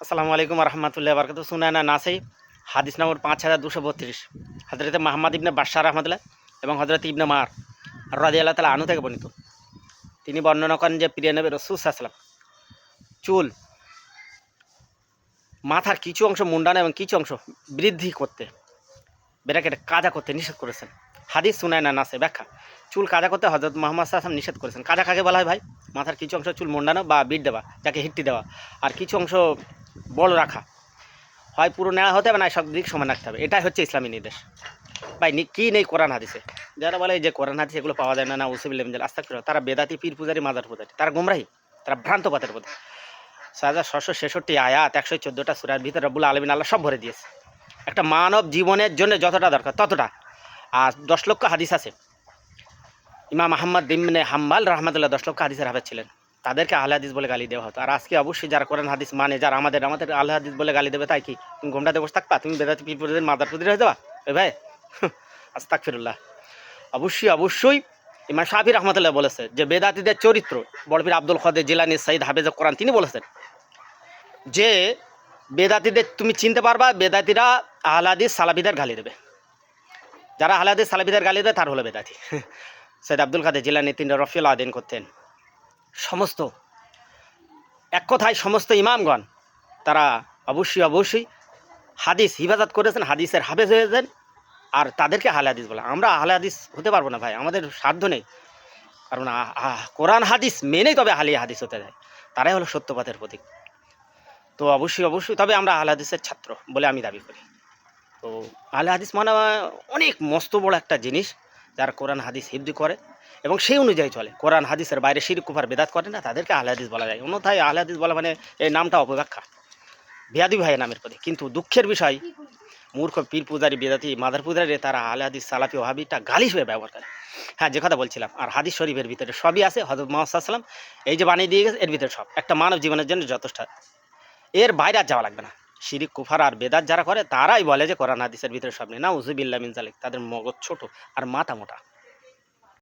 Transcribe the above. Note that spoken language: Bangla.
আসসালামু আলাইকুম রহমতুল্লাহ বরকত সুনানা নাসাই হাদিস নম্বর 5232 হযরত মুহাম্মদ ইবনে বাশশার রহমাতুল্লাহ এবং হযরত ইবনে মার রাদিয়াল্লাহু তাআলা আনহু থেকে বর্ণিত। তিনি বর্ণনা করেন যে প্রিয় নবী রাসূল সাল্লাল্লাহু আলাইহি ওয়াসাল্লাম চুল মাথার কিছু অংশ মুন্ডানো এবং কিছু অংশ বৃদ্ধি করতে ব্র্যাকেটে কাজা করতে নিষেধ করেছেন। হাদিস সুনানা নাসাই ব্যাখ্যা চুল কাজা করতে হযরত মুহাম্মদ সাল্লাল্লাহু আলাইহি ওয়াসাল্লাম নিষেধ করেছেন। কাজা কাকে বলা হয় ভাই? মাথার কিছু অংশ চুল মুন্ডানো বা বিট দেওয়া, যাকে হিট্টি দেওয়া, আর কিছু অংশ বড় রাখা, হয় পুরো নেওয়া হতে হবে না, সব দিক সমান রাখতে হবে। এটাই হচ্ছে ইসলামী নির্দেশ ভাই। কী নেই কোরআন হাদিসে? যারা বলে যে কোরআন হাদিস এগুলো পাওয়া যায় না, না উসুবিল আস্তাগফিরুল্লাহ, তারা বেদাতি, পীর পূজারি, মাজার পূজারি, তারা গুমরাহি, তারা ভ্রান্ত পথের পথে। 6666 আয়াত, 114টা সূরার ভিতরে রব্বুল আলামিন আল্লাহ সব ভরে দিয়েছে। একটা মানব জীবনের জন্য যতটা দরকার ততটা। আর 10 লক্ষ হাদিস আছে। ইমাম আহমদ ইবনে হাম্বল রাহমাতুল্লাহ 10 লক্ষ হাদিসের হাফেজ ছিলেন। তাদেরকে আহলে হাদিস বলে গালি দেওয়া হতো। আর আজকে অবশ্যই যারা কোরআন হাদিস মানে, যারা আমাদের আহলে হাদিস বলে গালি দেবে, তাই কি তুমি গোমরাতে বসে থাকবা? তুমি বেদাতি, পীর পূজারি, মাজার পূজারি হয়ে যাবা? এ ভাই আস্তাগফিরুল্লাহ। অবশ্যই ইমাম শাফি রহমাতুল্লাহ বলেছে যে বেদাতিদের চরিত্র, বড় পীর আব্দুল কাদের জিলানী, সাইয়্যিদ হাফেজে কোরআন, তিনি বলেছেন যে বেদাতিদের তুমি চিনতে পারবা, বেদাতিরা আহলে হাদিস সালাফিদের গালি দেবে। যারা আহলে হাদিস সালাফিদের গালি দেয় তার হলো বেদাতি। সৈয়দ আব্দুল কাদের জিলানী তিনি রফিউল আদিন করতেন। সমস্ত এক কথায় সমস্ত ইমামগণ তারা অবশ্যই হাদিস হিফাজত করেছেন, হাদিসের হাফেজ হয়েছেন, আর তাদেরকে আহলে হাদিস বলে। আমরা আহলে হাদিস হতে পারবো না ভাই, আমাদের সাধ্য নেই। কারণ কোরআন হাদিস মেনেই তবে আহলে হাদিস হতে যায়, তারাই হলো সত্যপথের প্রতীক। তো অবশ্যই তবে আমরা আহলে হাদিসের ছাত্র বলে আমি দাবি করি। তো আহলে হাদিস মানে অনেক মস্ত বড় একটা জিনিস, যারা কোরআন হাদিস হিফজ করে এবং সেই অনুযায়ী চলে, কোরআন হাদিসের বাইরে শিরক কুফর বেদাত করে না, তাদেরকে আহলে হাদিস বলা যায়। অন্যথায় আহলে হাদিস বলা মানে এই নামটা অপব্যাখ্যা, বেয়াদবি ভাইয়ের নামের প্রতি। কিন্তু দুঃখের বিষয়, মূর্খ পীর পূজারি, বেদাতি, মাদার পূজারি, তারা আহলে হাদিস, সালাফি, ওয়াহাবিটা গালি হিসেবে ব্যবহার করে। হ্যাঁ, যে কথা বলছিলাম, আর হাদিস শরীফের ভিতরে সবই আছে। হযরত মুহাম্মদ সাল্লাল্লাহু আলাইহি ওয়াসাল্লাম এই যে বানিয়ে দিয়ে গেছে, এর ভিতরে সব একটা মানব জীবনের জন্য যথেষ্ট। এর বাইরে আর যাওয়া লাগবে না। শিরিক কুফার আর বেদাত যারা করে তারাই বলে যে কোরআন হাদিসের ভিতরে সব নেই। নাউযুবিল্লাহি মিন যালিক। তাদের মগজ ছোট আর মাথা মোটা।